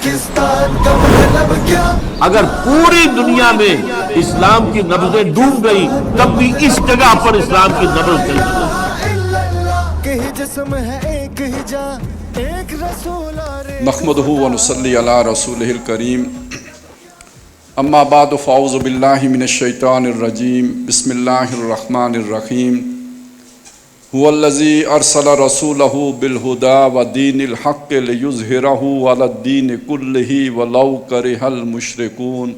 پاکستان کا مطلب کیا؟ اگر پوری دنیا میں اسلام کی نبضیں ڈوب گئی تب بھی اس جگہ پر اسلام کی نبض چل رہی کہ جسم ہے ایک ہی جان ایک رسول اور نحمدہ و نصلی علی رسولہ الکریم اما بعد فاعوذ باللہ من الشیطان الرجیم بسم اللہ الرحمن الرحیم هو الذی ارسل رسولہ بالہدی ودین الحق لیظہرہ علی الدین کلہ ولو کرہ المشرکون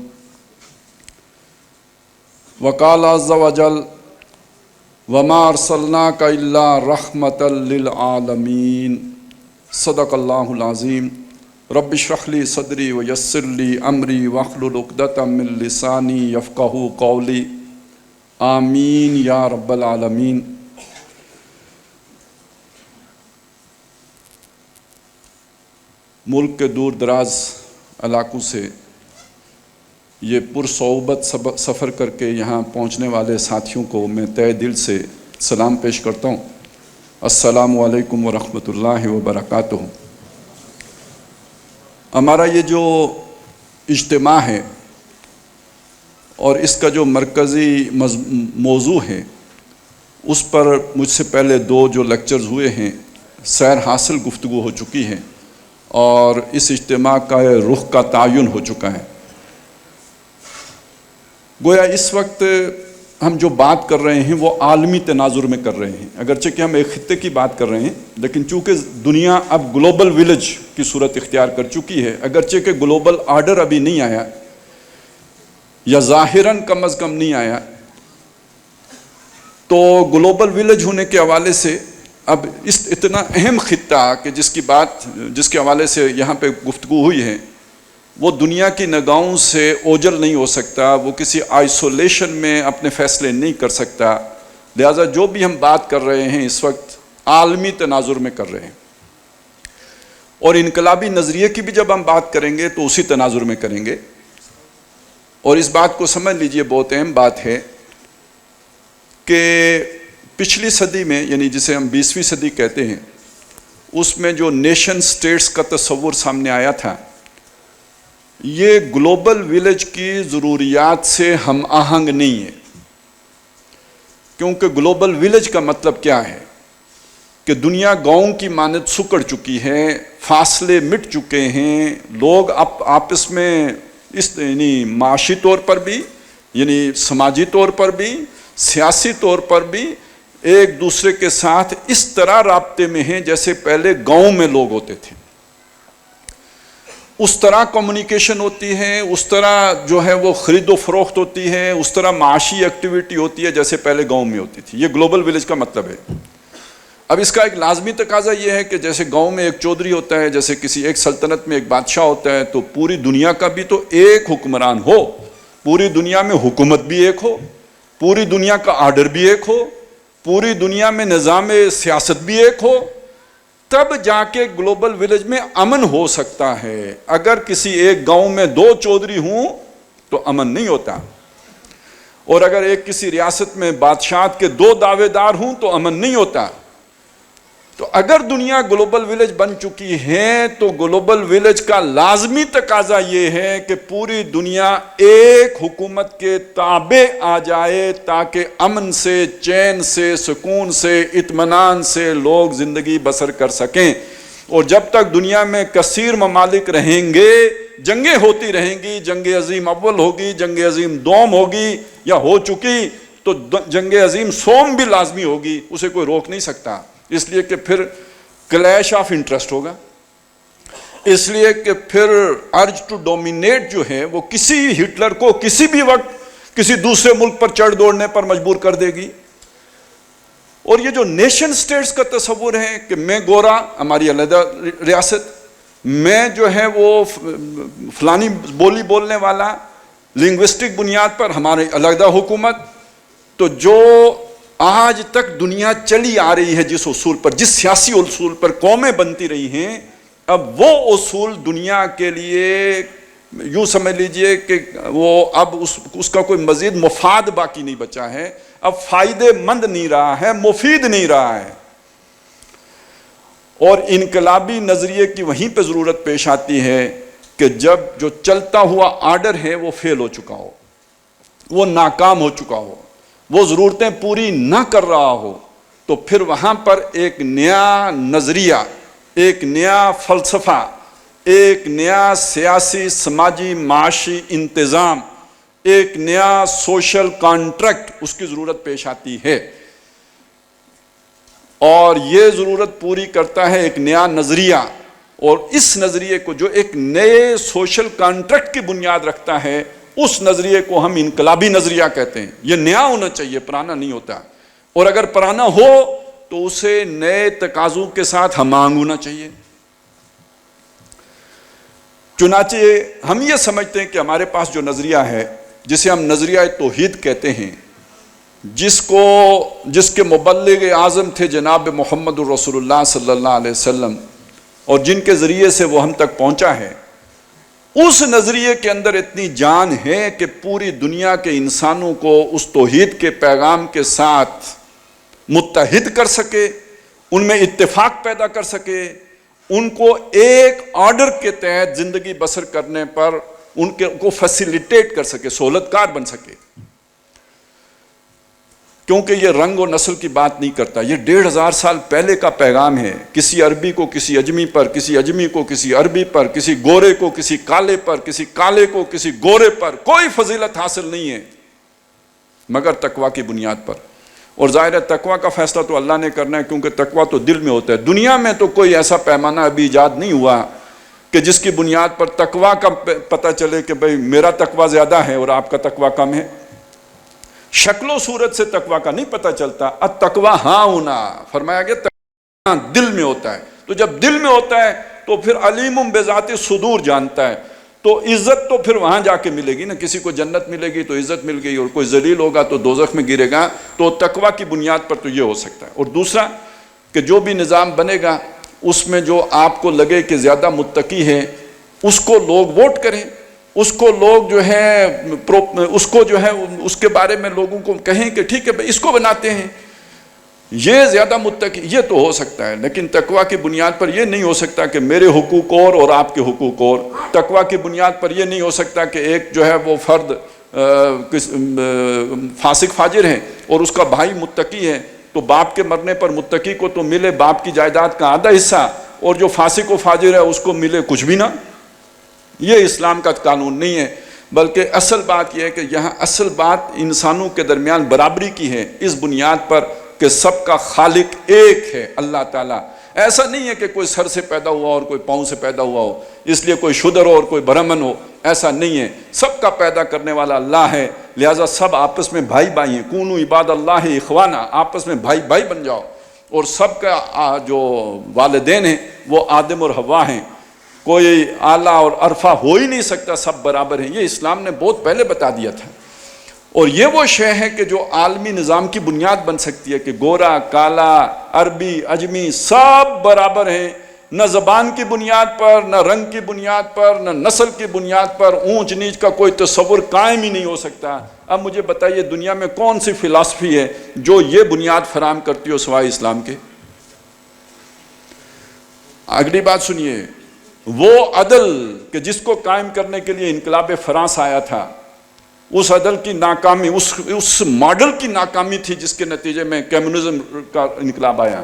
وقال عز وجل وما ارسلناک الا رحمۃ للعالمین صدق اللہ العظیم رب اشرح لی صدری ویسر لی امری واحلل عقدۃ من لسانی یفقہوا قولی آمین یا رب العالمین۔ ملک کے دور دراز علاقوں سے یہ پرصعوبت سفر کر کے یہاں پہنچنے والے ساتھیوں کو میں تہہ دل سے سلام پیش کرتا ہوں۔ السلام علیکم ورحمۃ اللہ وبرکاتہ۔ ہمارا یہ جو اجتماع ہے اور اس کا جو مرکزی موضوع ہے اس پر مجھ سے پہلے دو جو لیکچرز ہوئے ہیں سیر حاصل گفتگو ہو چکی ہے اور اس اجتماع کا رخ کا تعین ہو چکا ہے۔ گویا اس وقت ہم جو بات کر رہے ہیں وہ عالمی تناظر میں کر رہے ہیں، اگرچہ کہ ہم ایک خطے کی بات کر رہے ہیں لیکن چونکہ دنیا اب گلوبل ویلیج کی صورت اختیار کر چکی ہے، اگرچہ کہ گلوبل آرڈر ابھی نہیں آیا یا ظاہراً کم از کم نہیں آیا، تو گلوبل ویلیج ہونے کے حوالے سے اب اس اتنا اہم خطہ کہ جس کے حوالے سے یہاں پہ گفتگو ہوئی ہے وہ دنیا کی نگاہوں سے اوجھل نہیں ہو سکتا، وہ کسی آئسولیشن میں اپنے فیصلے نہیں کر سکتا، لہٰذا جو بھی ہم بات کر رہے ہیں اس وقت عالمی تناظر میں کر رہے ہیں، اور انقلابی نظریے کی بھی جب ہم بات کریں گے تو اسی تناظر میں کریں گے۔ اور اس بات کو سمجھ لیجئے، بہت اہم بات ہے کہ پچھلی صدی میں یعنی جسے ہم 20ویں صدی کہتے ہیں اس میں جو نیشن سٹیٹس کا تصور سامنے آیا تھا یہ گلوبل ویلیج کی ضروریات سے ہم آہنگ نہیں ہے، کیونکہ گلوبل ویلیج کا مطلب کیا ہے کہ دنیا گاؤں کی مانند سکڑ چکی ہے، فاصلے مٹ چکے ہیں، لوگ آپس میں یعنی معاشی طور پر بھی یعنی سماجی طور پر بھی سیاسی طور پر بھی ایک دوسرے کے ساتھ اس طرح رابطے میں ہیں جیسے پہلے گاؤں میں لوگ ہوتے تھے، اس طرح کمیونیکیشن ہوتی ہے، اس طرح جو ہے وہ خرید و فروخت ہوتی ہے، اس طرح معاشی ایکٹیویٹی ہوتی ہے جیسے پہلے گاؤں میں ہوتی تھی۔ یہ گلوبل ویلیج کا مطلب ہے۔ اب اس کا ایک لازمی تقاضا یہ ہے کہ جیسے گاؤں میں ایک چودھری ہوتا ہے، جیسے کسی ایک سلطنت میں ایک بادشاہ ہوتا ہے، تو پوری دنیا کا بھی تو ایک حکمران ہو، پوری دنیا میں حکومت بھی ایک ہو، پوری دنیا کا آرڈر بھی ایک ہو، پوری دنیا میں نظام سیاست بھی ایک ہو، تب جا کے گلوبل ویلیج میں امن ہو سکتا ہے۔ اگر کسی ایک گاؤں میں دو چودھری ہوں تو امن نہیں ہوتا، اور اگر ایک کسی ریاست میں بادشاہت کے دو دعوے دار ہوں تو امن نہیں ہوتا۔ تو اگر دنیا گلوبل ویلیج بن چکی ہے تو گلوبل ویلیج کا لازمی تقاضا یہ ہے کہ پوری دنیا ایک حکومت کے تابع آ جائے تاکہ امن سے، چین سے، سکون سے، اطمینان سے لوگ زندگی بسر کر سکیں۔ اور جب تک دنیا میں کثیر ممالک رہیں گے جنگیں ہوتی رہیں گی، جنگ عظیم اول ہوگی، جنگ عظیم دوم ہوگی یا ہو چکی، تو جنگ عظیم سوم بھی لازمی ہوگی، اسے کوئی روک نہیں سکتا، اس لیے کہ پھر کلیش آف انٹرسٹ ہوگا، اس لیے کہ پھر ارج ٹو ڈومینیٹ جو ہے وہ کسی ہٹلر کو کسی بھی وقت کسی دوسرے ملک پر چڑھ دوڑنے پر مجبور کر دے گی۔ اور یہ جو نیشن سٹیٹس کا تصور ہے کہ میں گورا، ہماری علیحدہ ریاست، میں جو ہے وہ فلانی بولی بولنے والا، لنگوسٹک بنیاد پر ہماری علیحدہ حکومت، تو جو آج تک دنیا چلی آ رہی ہے جس اصول پر، جس سیاسی اصول پر قومیں بنتی رہی ہیں، اب وہ اصول دنیا کے لیے یوں سمجھ لیجئے کہ وہ اب اس کا کوئی مزید مفاد باقی نہیں بچا ہے، اب فائدے مند نہیں رہا ہے، مفید نہیں رہا ہے۔ اور انقلابی نظریے کی وہیں پہ ضرورت پیش آتی ہے کہ جب جو چلتا ہوا آرڈر ہے وہ فیل ہو چکا ہو، وہ ناکام ہو چکا ہو، وہ ضرورتیں پوری نہ کر رہا ہو، تو پھر وہاں پر ایک نیا نظریہ، ایک نیا فلسفہ، ایک نیا سیاسی سماجی معاشی انتظام، ایک نیا سوشل کانٹریکٹ اس کی ضرورت پیش آتی ہے، اور یہ ضرورت پوری کرتا ہے ایک نیا نظریہ، اور اس نظریے کو جو ایک نئے سوشل کانٹریکٹ کی بنیاد رکھتا ہے، اس نظریے کو ہم انقلابی نظریہ کہتے ہیں۔ یہ نیا ہونا چاہیے، پرانا نہیں ہوتا، اور اگر پرانا ہو تو اسے نئے تقاضوں کے ساتھ ہم آہنگ ہونا چاہیے۔ چنانچہ ہم یہ سمجھتے ہیں کہ ہمارے پاس جو نظریہ ہے، جسے ہم نظریہ توحید کہتے ہیں، جس کے مبلغ اعظم تھے جناب محمد الرسول اللہ صلی اللہ علیہ وسلم، اور جن کے ذریعے سے وہ ہم تک پہنچا ہے، اس نظریے کے اندر اتنی جان ہے کہ پوری دنیا کے انسانوں کو اس توحید کے پیغام کے ساتھ متحد کر سکے، ان میں اتفاق پیدا کر سکے، ان کو ایک آرڈر کے تحت زندگی بسر کرنے پر ان کو فیسیلیٹیٹ کر سکے، سہولت کار بن سکے۔ کیونکہ یہ رنگ و نسل کی بات نہیں کرتا، یہ 1500 سال پہلے کا پیغام ہے۔ کسی عربی کو کسی اجمی پر، کسی اجمی کو کسی عربی پر، کسی گورے کو کسی کالے پر، کسی کالے کو کسی گورے پر کوئی فضیلت حاصل نہیں ہے مگر تقوی کی بنیاد پر۔ اور ظاہر ہے تقوی کا فیصلہ تو اللہ نے کرنا ہے، کیونکہ تقوی تو دل میں ہوتا ہے۔ دنیا میں تو کوئی ایسا پیمانہ ابھی ایجاد نہیں ہوا کہ جس کی بنیاد پر تقوی کا پتہ چلے کہ بھئی میرا تقوی زیادہ ہے اور آپ کا تقوی کم ہے۔ شکل و صورت سے تقوی کا نہیں پتہ چلتا، التقوی ہاں ہونا، فرمایا گیا تقوی دل میں ہوتا ہے۔ تو جب دل میں ہوتا ہے تو پھر علیم بذات صدور جانتا ہے، تو عزت تو پھر وہاں جا کے ملے گی نا۔ کسی کو جنت ملے گی تو عزت مل گئی، اور کوئی ذلیل ہوگا تو دوزخ میں گرے گا۔ تو تقوی کی بنیاد پر تو یہ ہو سکتا ہے۔ اور دوسرا کہ جو بھی نظام بنے گا اس میں جو آپ کو لگے کہ زیادہ متقی ہے، اس کو لوگ ووٹ کریں، اس کو لوگ جو ہے اس کو جو ہے اس کے بارے میں لوگوں کو کہیں کہ ٹھیک ہے اس کو بناتے ہیں، یہ زیادہ متقی، یہ تو ہو سکتا ہے۔ لیکن تقوی کی بنیاد پر یہ نہیں ہو سکتا کہ میرے حقوق اور آپ کے حقوق اور۔ تقوی کی بنیاد پر یہ نہیں ہو سکتا کہ ایک جو ہے وہ فرد فاسق فاجر ہے اور اس کا بھائی متقی ہے، تو باپ کے مرنے پر متقی کو تو ملے باپ کی جائیداد کا آدھا حصہ، اور جو فاسق و فاجر ہے اس کو ملے کچھ بھی نہ۔ یہ اسلام کا قانون نہیں ہے، بلکہ اصل بات یہ ہے کہ یہاں اصل بات انسانوں کے درمیان برابری کی ہے، اس بنیاد پر کہ سب کا خالق ایک ہے، اللہ تعالیٰ۔ ایسا نہیں ہے کہ کوئی سر سے پیدا ہوا اور کوئی پاؤں سے پیدا ہوا ہو، اس لیے کوئی شودر ہو اور کوئی برہمن ہو، ایسا نہیں ہے۔ سب کا پیدا کرنے والا اللہ ہے، لہٰذا سب آپس میں بھائی بھائی ہیں۔ کونوا عباد اللہ اخوانا، آپس میں بھائی بھائی بن جاؤ۔ اور سب کا جو والدین ہیں وہ آدم اور حوا ہیں، کوئی اعلیٰ اور ارفع ہو ہی نہیں سکتا، سب برابر ہیں۔ یہ اسلام نے بہت پہلے بتا دیا تھا، اور یہ وہ شے ہے کہ جو عالمی نظام کی بنیاد بن سکتی ہے کہ گورا، کالا، عربی، اجمی سب برابر ہیں، نہ زبان کی بنیاد پر، نہ رنگ کی بنیاد پر، نہ نسل کی بنیاد پر اونچ نیچ کا کوئی تصور قائم ہی نہیں ہو سکتا۔ اب مجھے بتائیے دنیا میں کون سی فلسفی ہے جو یہ بنیاد فراہم کرتی ہو سوائے اسلام کے؟ اگلی بات سنیے، وہ عدل کہ جس کو قائم کرنے کے لیے انقلاب فرانس آیا تھا، اس عدل کی ناکامی، اس ماڈل کی ناکامی تھی جس کے نتیجے میں کمیونزم کا انقلاب آیا،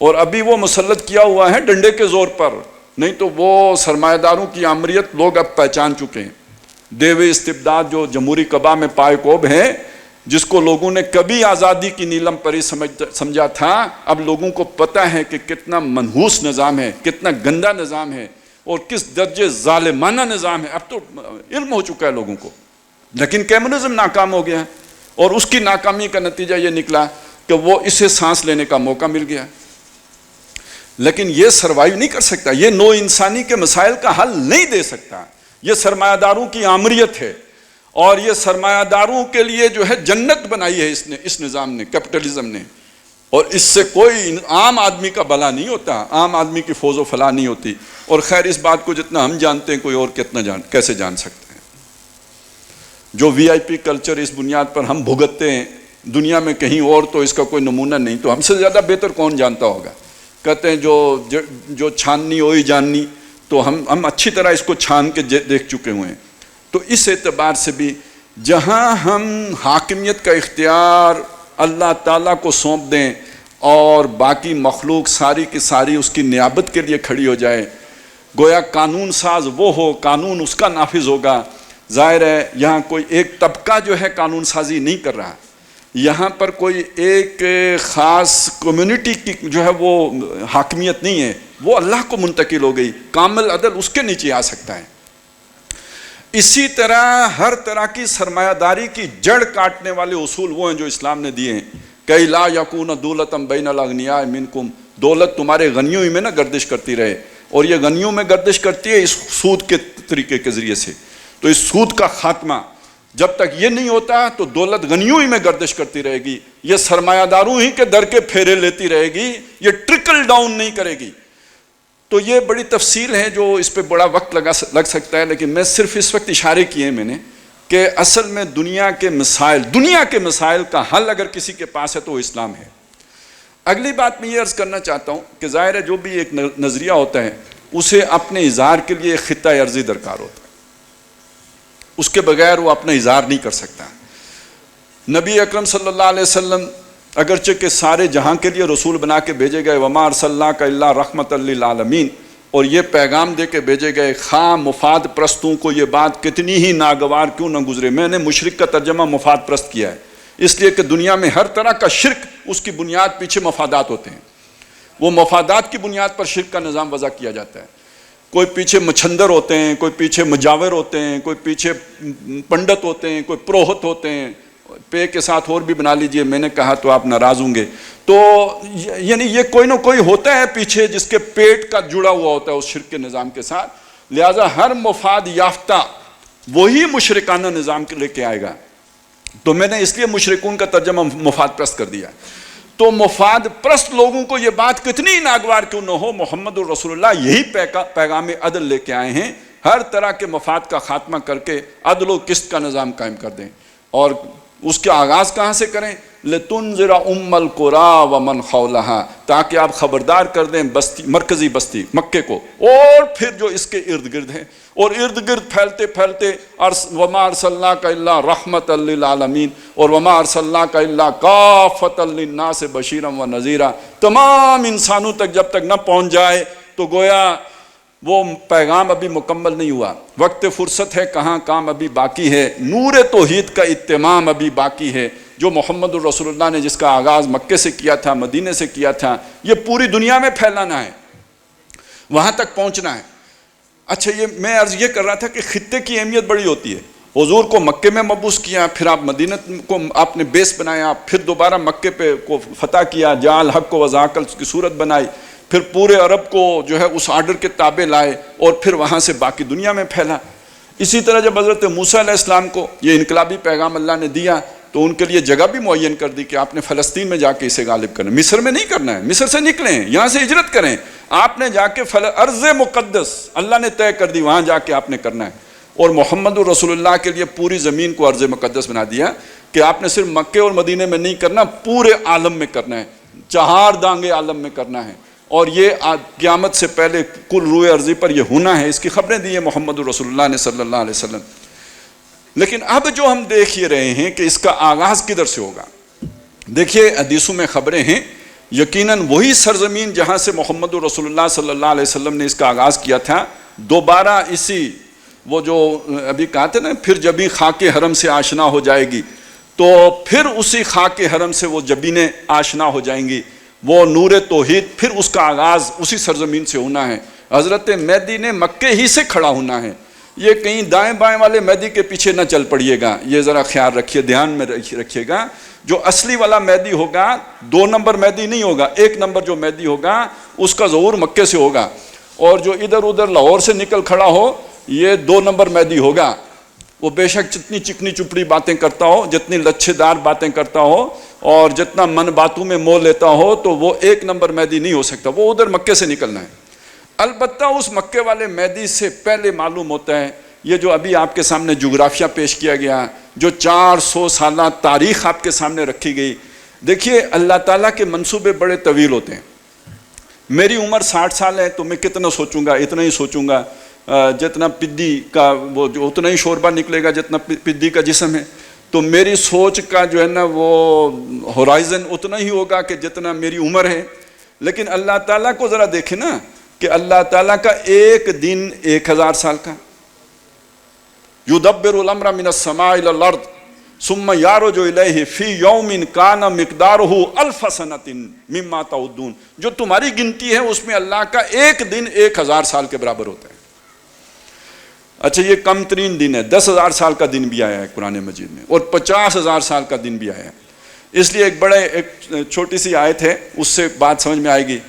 اور ابھی وہ مسلط کیا ہوا ہے ڈنڈے کے زور پر، نہیں تو وہ سرمایہ داروں کی آمریت لوگ اب پہچان چکے ہیں۔ دیوے استبداد جو جمہوری قبا میں پائے ہے، جس کو لوگوں نے کبھی آزادی کی نیلم پری سمجھا تھا، اب لوگوں کو پتہ ہے کہ کتنا منحوس نظام ہے، کتنا گندا نظام ہے، اور کس درجے ظالمانہ نظام ہے۔ اب تو علم ہو چکا ہے لوگوں کو، لیکن کمیونزم ناکام ہو گیا، اور اس کی ناکامی کا نتیجہ یہ نکلا کہ وہ اسے سانس لینے کا موقع مل گیا، لیکن یہ سروائیو نہیں کر سکتا، یہ نو انسانی کے مسائل کا حل نہیں دے سکتا۔ یہ سرمایہ داروں کی آمریت ہے، اور یہ سرمایہ داروں کے لیے جو ہے جنت بنائی ہے اس نظام نے، کیپٹلزم نے، اور اس سے کوئی عام آدمی کا بھلا نہیں ہوتا، عام آدمی کی فوز و فلاح نہیں ہوتی۔ اور خیر اس بات کو جتنا ہم جانتے ہیں کوئی اور کیسے جان سکتے ہیں؟ جو وی آئی پی کلچر اس بنیاد پر ہم بھگتتے ہیں دنیا میں کہیں اور تو اس کا کوئی نمونہ نہیں، تو ہم سے زیادہ بہتر کون جانتا ہوگا کہتے ہیں جو چھاننی ہوئی جاننی، تو ہم اچھی طرح اس کو چھان کے دیکھ چکے ہوئے ہیں. تو اس اعتبار سے بھی جہاں ہم حاکمیت کا اختیار اللہ تعالیٰ کو سونپ دیں اور باقی مخلوق ساری کی ساری اس کی نیابت کے لیے کھڑی ہو جائے، گویا قانون ساز وہ ہو، قانون اس کا نافذ ہوگا. ظاہر ہے یہاں کوئی ایک طبقہ جو ہے قانون سازی نہیں کر رہا، یہاں پر کوئی ایک خاص کمیونٹی کی جو ہے وہ حاکمیت نہیں ہے، وہ اللہ کو منتقل ہو گئی. کامل عدل اس کے نیچے آ سکتا ہے. اسی طرح ہر طرح کی سرمایہ داری کی جڑ کاٹنے والے اصول وہ ہیں جو اسلام نے دیے ہیں. کہ لا یکون دولتم بین الاغنیاء منکم، دولت تمہارے غنیوں ہی میں نہ گردش کرتی رہے، اور یہ غنیوں میں گردش کرتی ہے اس سود کے طریقے کے ذریعے سے. تو اس سود کا خاتمہ جب تک یہ نہیں ہوتا تو دولت غنیوں ہی میں گردش کرتی رہے گی، یہ سرمایہ داروں ہی کے در کے پھیرے لیتی رہے گی، یہ ٹرکل ڈاؤن نہیں کرے گی. تو یہ بڑی تفصیل ہے جو اس پہ بڑا وقت لگ سکتا ہے، لیکن میں صرف اس وقت اشارے کیے میں نے کہ اصل میں دنیا کے مسائل کا حل اگر کسی کے پاس ہے تو وہ اسلام ہے. اگلی بات میں یہ عرض کرنا چاہتا ہوں کہ ظاہر ہے جو بھی ایک نظریہ ہوتا ہے اسے اپنے اظہار کے لیے خطہ عرضی درکار ہوتا ہے، اس کے بغیر وہ اپنا اظہار نہیں کر سکتا. نبی اکرم صلی اللہ علیہ وسلم اگرچہ کہ سارے جہاں کے لیے رسول بنا کے بھیجے گئے، وما ارسلناک الا رحمۃ للعالمین، اور یہ پیغام دے کے بھیجے گئے، خواہ مفاد پرستوں کو یہ بات کتنی ہی ناگوار کیوں نہ گزرے. میں نے مشرک کا ترجمہ مفاد پرست کیا ہے اس لیے کہ دنیا میں ہر طرح کا شرک اس کی بنیاد پیچھے مفادات ہوتے ہیں، وہ مفادات کی بنیاد پر شرک کا نظام وضع کیا جاتا ہے. کوئی پیچھے مچھندر ہوتے ہیں، کوئی پیچھے مجاور ہوتے ہیں، کوئی پیچھے پنڈت ہوتے ہیں، کوئی پروہت ہوتے ہیں، پے کے ساتھ اور بھی بنا لیجئے، میں نے کہا تو آپ ناراض ہوں گے. تو یعنی یہ کوئی نہ کوئی ہوتا ہے پیچھے جس کے پیٹ کا جڑا ہوا ہوتا ہے اس شرک کے نظام کے ساتھ. لہٰذا ہر مفاد یافتہ وہی مشرکانہ نظام لے کے آئے گا. تو میں نے اس لیے مشرکون کا ترجمہ مفاد پرست کر دیا. تو مفاد پرست لوگوں کو یہ بات کتنی ناگوار کیوں نہ ہو، محمد الرسول اللہ یہی پیغام عدل لے کے آئے ہیں، ہر طرح کے مفاد کا خاتمہ کر کے عدل و قسط کا نظام قائم کر دیں. اور اس کے آغاز کہاں سے کریں؟ لِتُنذِرَ أُمَّ الْقُرَىٰ وَمَنْ حَوْلَهَا، تاکہ آپ خبردار کر دیں مرکزی بستی مکے کو اور پھر جو اس کے ارد گرد ہیں، اور ارد گرد پھیلتے پھیلتے وَمَا أَرْسَلْنَاكَ إِلَّا رَحْمَةً لِّلْعَالَمِينَ اور وَمَا أَرْسَلْنَاكَ إِلَّا كَافَّةً لِّلنَّاسِ بَشِيرًا وَنَذِيرًا، تمام انسانوں تک جب تک نہ پہنچ جائے تو گویا وہ پیغام ابھی مکمل نہیں ہوا. وقت فرصت ہے کہاں، کام ابھی باقی ہے، نور توحید کا اتمام ابھی باقی ہے. جو محمد الرسول اللہ نے جس کا آغاز مکے سے کیا تھا، مدینے سے کیا تھا، یہ پوری دنیا میں پھیلانا ہے، وہاں تک پہنچنا ہے. اچھا یہ میں عرض یہ کر رہا تھا کہ خطے کی اہمیت بڑی ہوتی ہے. حضور کو مکے میں مبعوث کیا، پھر آپ مدینہ کو آپ نے بیس بنایا، پھر دوبارہ مکے پہ کو فتح کیا، جعل حق کو وضاحت کی صورت بنائی، پھر پورے عرب کو جو ہے اس آرڈر کے تابع لائے، اور پھر وہاں سے باقی دنیا میں پھیلا. اسی طرح جب حضرت موسیٰ علیہ السلام کو یہ انقلابی پیغام اللہ نے دیا تو ان کے لیے جگہ بھی معین کر دی کہ آپ نے فلسطین میں جا کے اسے غالب کرنا ہے، مصر میں نہیں کرنا ہے. مصر سے نکلیں، یہاں سے ہجرت کریں، آپ نے جا کے ارض مقدس اللہ نے طے کر دی، وہاں جا کے آپ نے کرنا ہے. اور محمد الرسول اللہ کے لیے پوری زمین کو ارض مقدس بنا دیا کہ آپ نے صرف مکے اور مدینے میں نہیں کرنا، پورے عالم میں کرنا ہے، 4 دانگے عالم میں کرنا ہے. اور یہ قیامت سے پہلے کل روئے ارضی پر یہ ہونا ہے، اس کی خبریں دی ہیں محمد الرسول اللہ نے صلی اللہ علیہ وسلم. لیکن اب جو ہم دیکھ ہی رہے ہیں کہ اس کا آغاز کدھر سے ہوگا. دیکھیے حدیثوں میں خبریں ہیں، یقیناً وہی سرزمین جہاں سے محمد رسول اللہ صلی اللہ علیہ وسلم نے اس کا آغاز کیا تھا، دوبارہ اسی وہ جو ابھی کہا تھا نا، پھر جبیں خاک حرم سے آشنا ہو جائے گی، تو پھر اسی خاک حرم سے وہ جبینیں آشنا ہو جائیں گی. وہ نور توحید پھر اس کا آغاز اسی سرزمین سے ہونا ہے. حضرت مہدی نے مکے ہی سے کھڑا ہونا ہے. یہ کہیں دائیں بائیں والے مہدی کے پیچھے نہ چل پڑیے گا، یہ ذرا خیال رکھیے، دھیان میں رکھیے گا. جو اصلی والا مہدی ہوگا 2 نمبر مہدی نہیں ہوگا، 1 نمبر جو مہدی ہوگا اس کا ظہور مکے سے ہوگا. اور جو ادھر ادھر لاہور سے نکل کھڑا ہو یہ 2 نمبر مہدی ہوگا. وہ بے شک جتنی چکنی چپڑی باتیں کرتا ہو، جتنی لچھے دار باتیں کرتا ہو، اور جتنا من باتوں میں مول لیتا ہو، تو وہ 1 نمبر مہدی نہیں ہو سکتا. وہ ادھر مکے سے نکلنا ہے. البتہ اس مکے والے مہدی سے پہلے معلوم ہوتا ہے یہ جو ابھی آپ کے سامنے جغرافیہ پیش کیا گیا، جو 400 سالہ تاریخ آپ کے سامنے رکھی گئی. دیکھیے اللہ تعالیٰ کے منصوبے بڑے طویل ہوتے ہیں. میری عمر 60 سال ہے تو میں کتنا سوچوں گا؟ اتنا ہی سوچوں گا جتنا پدی کا وہ جو اتنا ہی شوربہ نکلے گا جتنا پدی کا جسم ہے. تو میری سوچ کا جو ہے نا وہ ہورائزن اتنا ہی ہوگا کہ جتنا میری عمر ہے. لیکن اللہ تعالیٰ کو ذرا دیکھیں نا کہ اللہ تعالیٰ کا ایک دن 1000 سال کا. یدبر الامر من السماء الى الارض ثم یعرج الیہ فی یوم کان مقدارہ 1000 سنۃ مما تعدون. جو تمہاری گنتی ہے اس میں اللہ کا ایک دن 1000 سال کے برابر ہوتا ہے. اچھا یہ کم ترین دن ہے. 10,000 سال کا دن بھی آیا ہے قرآن مجید میں اور 50,000 سال کا دن بھی آیا ہے. اس لیے ایک چھوٹی سی آیت ہے, اس سے بات سمجھ میں آئے گی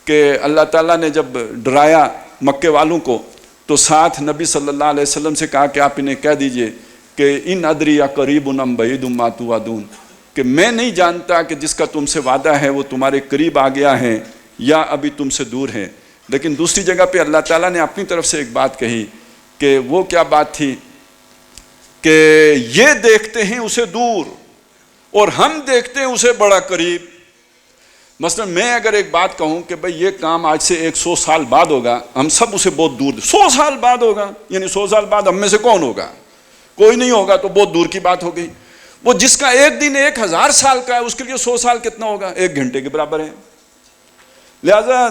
کہ اللہ تعالیٰ نے جب ڈرایا مکے والوں کو تو ساتھ نبی صلی اللہ علیہ وسلم سے کہا کہ آپ انہیں کہہ دیجئے کہ ان ادری قریب ام بعید ما توعدون, کہ میں نہیں جانتا کہ جس کا تم سے وعدہ ہے وہ تمہارے قریب آ گیا ہے یا ابھی تم سے دور ہے. لیکن دوسری جگہ پہ اللہ تعالیٰ نے اپنی طرف سے ایک بات کہی کہ وہ کیا بات تھی کہ یہ دیکھتے ہیں اسے دور اور ہم دیکھتے ہیں اسے بڑا قریب. مثلا میں اگر ایک بات کہوں کہ بھئی یہ کام آج سے 100 سال بعد ہوگا, ہم سب اسے بہت دور 100 سال بعد ہوگا, یعنی 100 سال بعد ہم میں سے کون ہوگا؟ کوئی نہیں ہوگا, تو بہت دور کی بات ہو گئی. وہ جس کا ایک دن 1000 سال کا ہے اس کے لیے 100 سال کتنا ہوگا؟ 1 گھنٹے کے برابر ہے. لہذا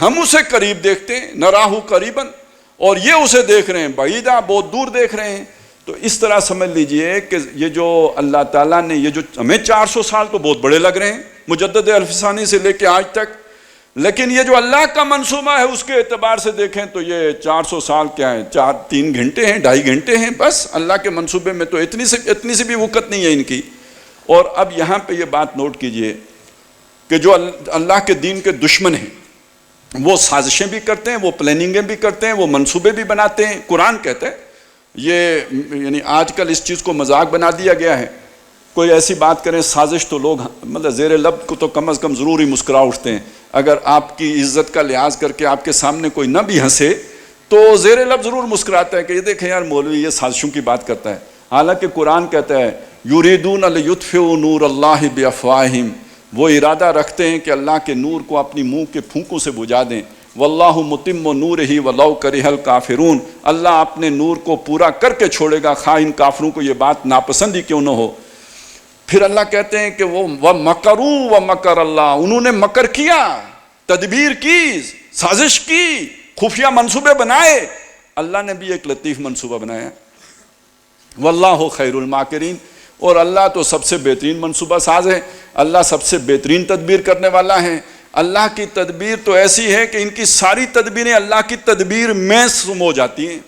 ہم اسے قریب دیکھتے ہیں, نراہو قریباً, اور یہ اسے دیکھ رہے ہیں بعیدہ, بہت دور دیکھ رہے ہیں. تو اس طرح سمجھ لیجئے کہ یہ جو اللہ تعالیٰ نے یہ جو ہمیں 400 سال تو بہت بڑے لگ رہے ہیں مجدد الف ثانی سے لے کے آج تک, لیکن یہ جو اللہ کا منصوبہ ہے اس کے اعتبار سے دیکھیں تو یہ 400 سال کیا ہے, 3 گھنٹے ہیں, 2.5 گھنٹے ہیں بس. اللہ کے منصوبے میں تو اتنی سی بھی وقت نہیں ہے ان کی. اور اب یہاں پہ یہ بات نوٹ کیجئے کہ جو اللہ کے دین کے دشمن ہیں وہ سازشیں بھی کرتے ہیں, وہ پلاننگیں بھی کرتے ہیں, وہ منصوبے بھی بناتے ہیں. قرآن کہتا ہے یہ, یعنی آج کل اس چیز کو مذاق بنا دیا گیا ہے. کوئی ایسی بات کریں سازش تو لوگ مطلب زیر لب کو تو کم از کم ضرور ہی مسکرا اٹھتے ہیں. اگر آپ کی عزت کا لحاظ کر کے آپ کے سامنے کوئی نہ بھی ہنسے تو زیر لب ضرور مسکراتا ہے کہ یہ دیکھیں یار مولوی یہ سازشوں کی بات کرتا ہے. حالانکہ قرآن کہتا ہے یریدون لیطفئوا نور اللہ بافواہہم, وہ ارادہ رکھتے ہیں کہ اللہ کے نور کو اپنی منہ کے پھونکوں سے بجھا دیں. واللہ متم نورہ ولو کرہ الکافرون, اللہ اپنے نور کو پورا کر کے چھوڑے گا خواہ ان کافروں کو یہ بات ناپسند ہی کیوں نہ ہو. پھر اللہ کہتے ہیں کہ وہ وَمَكَرُوا وَمَكَرَ اللَّهُ, انہوں نے مکر کیا, تدبیر کی, سازش کی, خفیہ منصوبے بنائے. اللہ نے بھی ایک لطیف منصوبہ بنایا. واللہ خیر الماکرین, اور اللہ تو سب سے بہترین منصوبہ ساز ہے, اللہ سب سے بہترین تدبیر کرنے والا ہے. اللہ کی تدبیر تو ایسی ہے کہ ان کی ساری تدبیریں اللہ کی تدبیر میں سمو جاتی ہیں,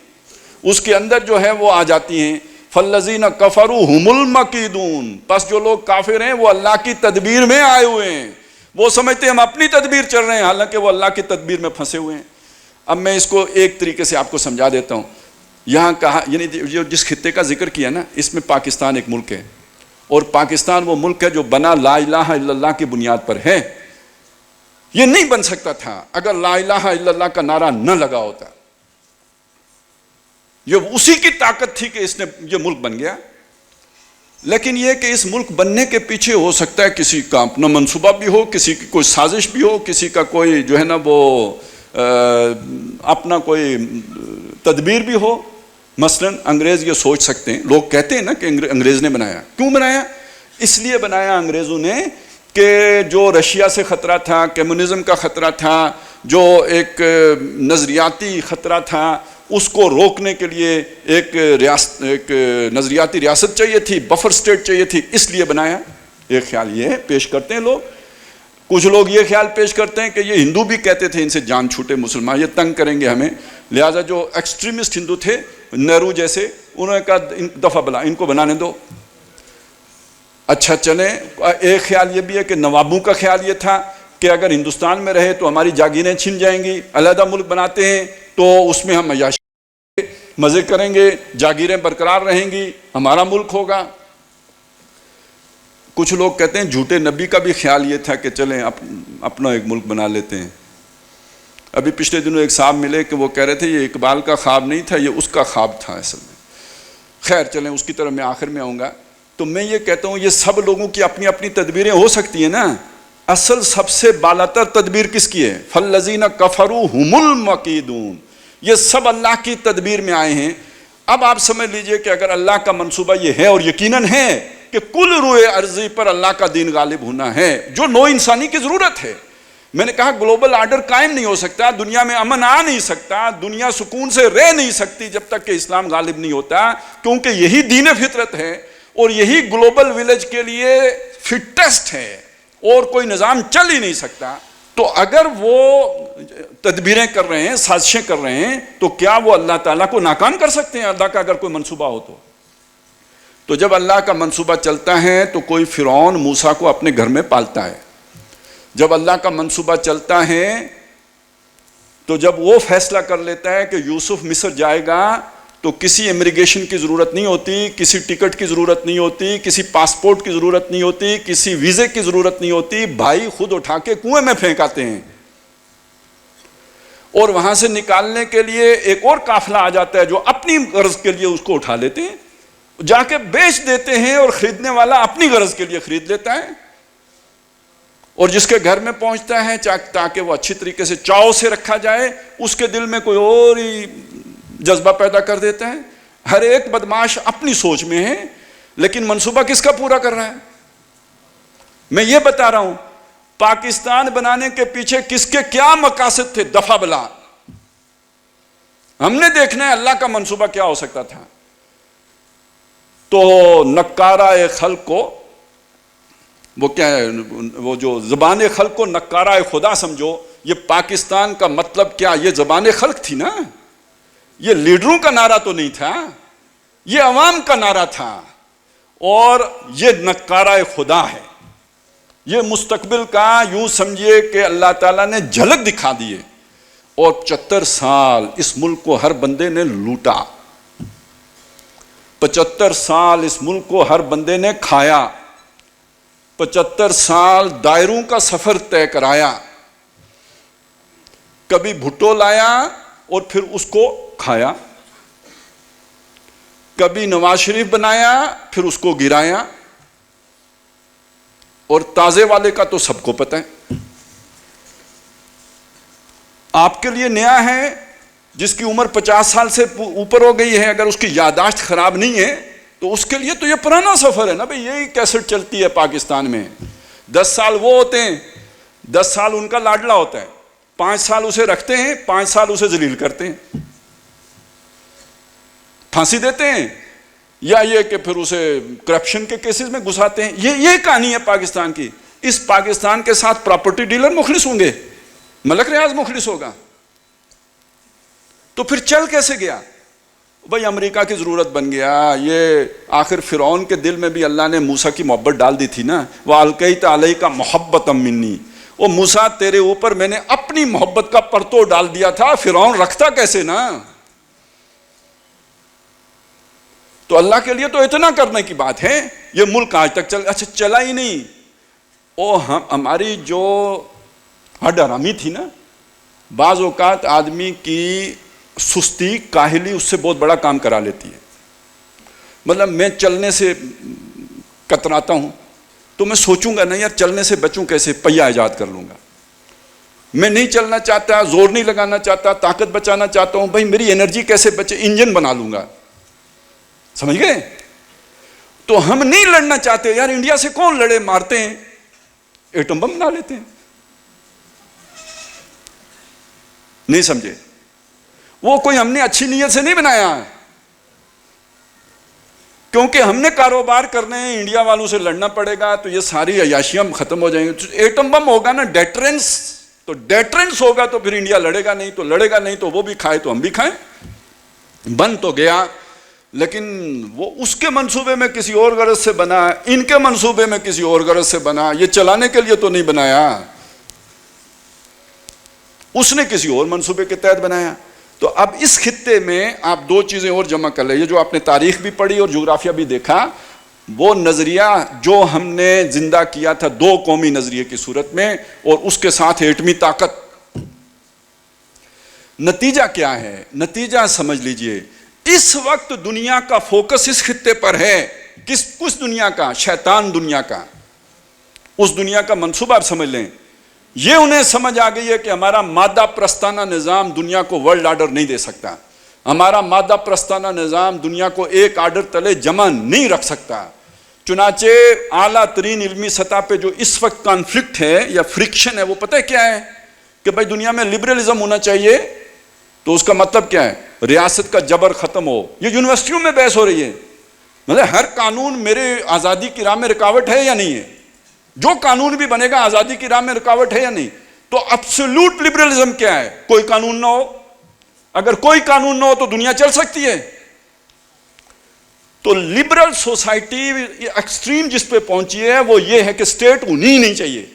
اس کے اندر جو ہے وہ آ جاتی ہیں. فالذین کفروا هم المکیدون, پس جو لوگ کافر ہیں وہ اللہ کی تدبیر میں آئے ہوئے ہیں. وہ سمجھتے ہیں ہم اپنی تدبیر چل رہے ہیں, حالانکہ وہ اللہ کی تدبیر میں پھنسے ہوئے ہیں. اب میں اس کو ایک طریقے سے آپ کو سمجھا دیتا ہوں. یہاں کہا یعنی جس خطے کا ذکر کیا نا, اس میں پاکستان ایک ملک ہے, اور پاکستان وہ ملک ہے جو بنا لا الہ الا اللہ کی بنیاد پر ہے. یہ نہیں بن سکتا تھا اگر لا الہ الا اللہ کا نعرہ نہ لگا ہوتا. یہ اسی کی طاقت تھی کہ اس نے یہ ملک بن گیا. لیکن یہ کہ اس ملک بننے کے پیچھے ہو سکتا ہے کسی کا اپنا منصوبہ بھی ہو, کسی کی کوئی سازش بھی ہو, کسی کا کوئی جو ہے نا وہ اپنا کوئی تدبیر بھی ہو. مثلا انگریز یہ سوچ سکتے ہیں, لوگ کہتے ہیں نا کہ انگریز نے بنایا. کیوں بنایا؟ اس لیے بنایا انگریزوں نے کہ جو رشیا سے خطرہ تھا, کمیونزم کا خطرہ تھا, جو ایک نظریاتی خطرہ تھا, اس کو روکنے کے لیے ایک نظریاتی ریاست چاہیے تھی, بفر سٹیٹ چاہیے تھی, اس لیے بنایا. ایک خیال یہ پیش کرتے ہیں لوگ. کچھ لوگ یہ خیال پیش کرتے ہیں کہ یہ ہندو بھی کہتے تھے ان سے جان چھوٹے مسلمان, یہ تنگ کریں گے ہمیں, لہٰذا جو ایکسٹریمسٹ ہندو تھے نہرو جیسے, انہوں نے کہا دفعہ بلا ان کو بنانے دو. اچھا چلیں, ایک خیال یہ بھی ہے کہ نوابوں کا خیال یہ تھا کہ اگر ہندوستان میں رہے تو ہماری جاگیریں چھن جائیں گی, علیحدہ ملک بناتے ہیں تو اس میں ہم عیاشی مزے کریں گے, جاگیریں برقرار رہیں گی, ہمارا ملک ہوگا. کچھ لوگ کہتے ہیں جھوٹے نبی کا بھی خیال یہ تھا کہ چلیں اپنا ایک ملک بنا لیتے ہیں. ابھی پچھلے دنوں ایک صاحب ملے کہ وہ کہہ رہے تھے یہ اقبال کا خواب نہیں تھا, یہ اس کا خواب تھا اصل میں. خیر چلیں اس کی طرف میں آخر میں آؤں گا. تو میں یہ کہتا ہوں یہ سب لوگوں کی اپنی اپنی تدبیریں ہو سکتی ہیں نا, اصل سب سے بالاتر تدبیر کس کی ہے؟ فالذین کفروا هم المکیدون. یہ سب اللہ کی تدبیر میں آئے ہیں. اب آپ سمجھ لیجئے کہ اگر اللہ کا منصوبہ یہ ہے، اور یقیناً ہے کہ کل روئے ارضی پر اللہ کا دین غالب ہونا ہے، جو نو انسانی کی ضرورت ہے. میں نے کہا گلوبل آرڈر قائم نہیں ہو سکتا، دنیا میں امن آ نہیں سکتا، دنیا سکون سے رہ نہیں سکتی جب تک کہ اسلام غالب نہیں ہوتا، کیونکہ یہی دین فطرت ہے اور یہی گلوبل ویلیج کے لیے فٹسٹ ہے، اور کوئی نظام چل ہی نہیں سکتا. تو اگر وہ تدبیریں کر رہے ہیں، سازشیں کر رہے ہیں، تو کیا وہ اللہ تعالیٰ کو ناکام کر سکتے ہیں؟ اللہ کا اگر کوئی منصوبہ ہو تو جب اللہ کا منصوبہ چلتا ہے تو کوئی فرعون موسیٰ کو اپنے گھر میں پالتا ہے. جب اللہ کا منصوبہ چلتا ہے تو جب وہ فیصلہ کر لیتا ہے کہ یوسف مصر جائے گا تو کسی امیگریشن کی ضرورت نہیں ہوتی، کسی ٹکٹ کی ضرورت نہیں ہوتی، کسی پاسپورٹ کی ضرورت نہیں ہوتی، کسی ویزے کی ضرورت نہیں ہوتی. بھائی خود اٹھا کے کنویں میں پھینک آتے ہیں، اور وہاں سے نکالنے کے لیے ایک اور قافلہ آ جاتا ہے جو اپنی غرض کے لیے اس کو اٹھا لیتے ہیں، جا کے بیچ دیتے ہیں، اور خریدنے والا اپنی غرض کے لیے خرید لیتا ہے. اور جس کے گھر میں پہنچتا ہے تاکہ وہ اچھی طریقے سے چاؤ سے رکھا جائے، اس کے دل میں کوئی اور ہی جذبہ پیدا کر دیتا ہے. ہر ایک بدماش اپنی سوچ میں ہے، لیکن منصوبہ کس کا پورا کر رہا ہے؟ میں یہ بتا رہا ہوں پاکستان بنانے کے پیچھے کس کے کیا مقاصد تھے؟ دفع بلا. ہم نے دیکھنا ہے اللہ کا منصوبہ کیا ہو سکتا تھا. تو نکارہ خلق کو، وہ کیا ہے، وہ جو زبان خلق کو نکارہ خدا سمجھو، یہ پاکستان کا مطلب کیا؟ یہ زبان خلق تھی نا، یہ لیڈروں کا نعرہ تو نہیں تھا، یہ عوام کا نعرہ تھا. اور یہ نکارہ خدا ہے. یہ مستقبل کا یوں سمجھیے کہ اللہ تعالیٰ نے جھلک دکھا دیے. اور 75 سال اس ملک کو ہر بندے نے لوٹا، 75 سال اس ملک کو ہر بندے نے کھایا، 75 سال دائروں کا سفر طے کرایا. کبھی بھٹو لایا اور پھر اس کو کھایا، کبھی نواز شریف بنایا پھر اس کو گرایا، اور تازے والے کا تو سب کو پتہ ہے. آپ کے لیے نیا ہے جس کی عمر 50 سال سے اوپر ہو گئی ہے، اگر اس کی یادداشت خراب نہیں ہے تو اس کے لیے تو یہ پرانا سفر ہے نا بھئی. یہی کیسٹ چلتی ہے پاکستان میں. 10 سال وہ ہوتے ہیں، 10 سال ان کا لاڈلا ہوتا ہے، 5 سال اسے رکھتے ہیں، 5 سال اسے ذلیل کرتے ہیں، پھانسی دیتے ہیں، یا یہ کہ پھر اسے کرپشن کے کیسز میں گھساتے ہیں. یہ کہانی ہے پاکستان کی. اس پاکستان کے ساتھ پراپرٹی ڈیلر مخلص ہوں گے، ملک ریاض مخلص ہوگا. تو پھر چل کیسے گیا؟ بھئی امریکہ کی ضرورت بن گیا. یہ آخر فرعون کے دل میں بھی اللہ نے موسیٰ کی محبت ڈال دی تھی نا. وَأَلْقَيْتَ عَلَيْكَ مُحَبَّةً مِّنِّي. او موسیٰ تیرے اوپر میں نے اپنی محبت کا پرتو ڈال دیا تھا. فرعون رکھتا کیسے نا. تو اللہ کے لیے تو اتنا کرنے کی بات ہے. یہ ملک آج تک چلا ہی نہیں. ہماری جو ہڈ حرامی تھی نا، بعض اوقات آدمی کی سستی کاہلی اس سے بہت بڑا کام کرا لیتی ہے. مطلب میں چلنے سے کتراتا ہوں تو میں سوچوں گا نا یار چلنے سے بچوں کیسے، پہیہ ایجاد کر لوں گا. میں نہیں چلنا چاہتا، زور نہیں لگانا چاہتا، طاقت بچانا چاہتا ہوں، بھائی میری انرجی کیسے بچے، انجن بنا لوں گا. سمجھ گئے؟ تو ہم نہیں لڑنا چاہتے. یار انڈیا سے کون لڑے، مارتے ہیں، ایٹم بم بنا لیتے ہیں. نہیں سمجھے؟ وہ کوئی ہم نے اچھی نیت سے نہیں بنایا، کیونکہ ہم نے کاروبار کرنے ہیں، انڈیا والوں سے لڑنا پڑے گا تو یہ ساری عیاشیاں ختم ہو جائیں گی. ایٹم بم ہوگا نا، ڈیٹرنس، تو ڈیٹرنس ہوگا تو پھر انڈیا لڑے گا نہیں، تو لڑے گا نہیں تو وہ بھی کھائے تو ہم بھی کھائیں. بن تو گیا، لیکن وہ اس کے منصوبے میں کسی اور غرض سے بنا، ان کے منصوبے میں کسی اور غرض سے بنا. یہ چلانے کے لیے تو نہیں بنایا، اس نے کسی اور منصوبے کے تحت بنایا. تو اب اس خطے میں آپ 2 چیزیں اور جمع کر لیں. یہ جو آپ نے تاریخ بھی پڑھی اور جغرافیہ بھی دیکھا، وہ نظریہ جو ہم نے زندہ کیا تھا 2 قومی نظریے کی صورت میں، اور اس کے ساتھ ایٹمی طاقت. نتیجہ کیا ہے؟ نتیجہ سمجھ لیجئے، اس وقت دنیا کا فوکس اس خطے پر ہے. کس دنیا کا؟ شیطان دنیا کا. اس دنیا کا منصوبہ آپ سمجھ لیں. یہ انہیں سمجھ آ گئی ہے کہ ہمارا مادہ پرستانہ نظام دنیا کو ورلڈ آرڈر نہیں دے سکتا. ہمارا مادہ پرستانہ نظام دنیا کو ایک آرڈر تلے جمع نہیں رکھ سکتا. چنانچہ اعلیٰ ترین علمی سطح پہ جو اس وقت کانفلکٹ ہے یا فرکشن ہے وہ پتہ کیا ہے کہ بھائی دنیا میں لبرلزم ہونا چاہیے. تو اس کا مطلب کیا ہے؟ ریاست کا جبر ختم ہو. یہ یونیورسٹیوں میں بحث ہو رہی ہے. مطلب ہر قانون میرے آزادی کی راہ میں رکاوٹ ہے یا نہیں ہے؟ جو قانون بھی بنے گا آزادی کی راہ میں رکاوٹ ہے یا نہیں؟ تو ایبسولوٹ لبرلزم کیا ہے؟ کوئی قانون نہ ہو. اگر کوئی قانون نہ ہو تو دنیا چل سکتی ہے؟ تو لبرل سوسائٹی ایکسٹریم جس پہ پہنچی ہے وہ یہ ہے کہ اسٹیٹ ہونی ہی نہیں چاہیے.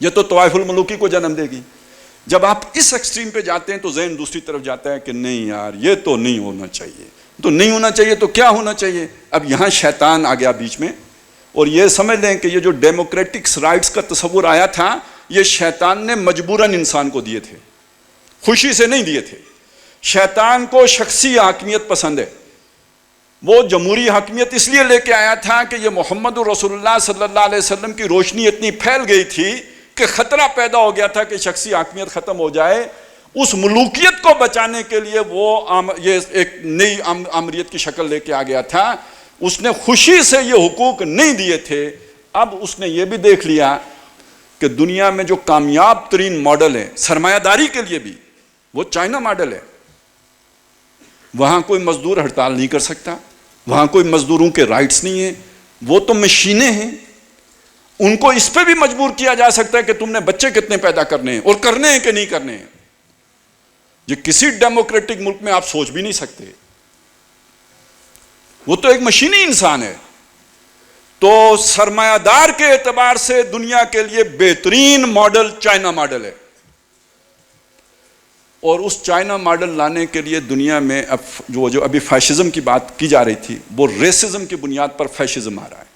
یہ تو طوائف الملوکی کو جنم دے گی. جب آپ اس ایکسٹریم پہ جاتے ہیں تو ذہن دوسری طرف جاتا ہے کہ نہیں یار یہ تو نہیں ہونا چاہیے. تو نہیں ہونا چاہیے تو کیا ہونا چاہیے؟ اب یہاں شیطان آ گیا بیچ میں. اور یہ سمجھ لیں کہ یہ جو ڈیموکریٹک رائٹس کا تصور آیا تھا یہ شیطان نے مجبوراً انسان کو دیے تھے, خوشی سے نہیں دیے تھے. شیطان کو شخصی حاکمیت پسند ہے. وہ جمہوری حاکمیت اس لیے لے کے آیا تھا کہ یہ محمد رسول اللہ صلی اللہ علیہ وسلم کی روشنی اتنی پھیل گئی تھی کہ خطرہ پیدا ہو گیا تھا کہ شخصی حاکمیت ختم ہو جائے. اس ملوکیت کو بچانے کے لیے وہ یہ ایک نئی آمریت کی شکل لے کے آ گیا تھا. اس نے خوشی سے یہ حقوق نہیں دیے تھے. اب اس نے یہ بھی دیکھ لیا کہ دنیا میں جو کامیاب ترین ماڈل ہے سرمایہ داری کے لیے بھی وہ چائنا ماڈل ہے. وہاں کوئی مزدور ہڑتال نہیں کر سکتا, وہاں کوئی مزدوروں کے رائٹس نہیں ہیں, وہ تو مشینیں ہیں. ان کو اس پہ بھی مجبور کیا جا سکتا ہے کہ تم نے بچے کتنے پیدا کرنے ہیں اور کرنے ہیں کہ نہیں کرنے ہیں. یہ کسی ڈیموکریٹک ملک میں آپ سوچ بھی نہیں سکتے. وہ تو ایک مشینی انسان ہے. تو سرمایہ دار کے اعتبار سے دنیا کے لیے بہترین ماڈل چائنا ماڈل ہے. اور اس چائنا ماڈل لانے کے لیے دنیا میں اب جو ابھی فیشزم کی بات کی جا رہی تھی وہ ریسزم کی بنیاد پر فیشزم آ رہا ہے.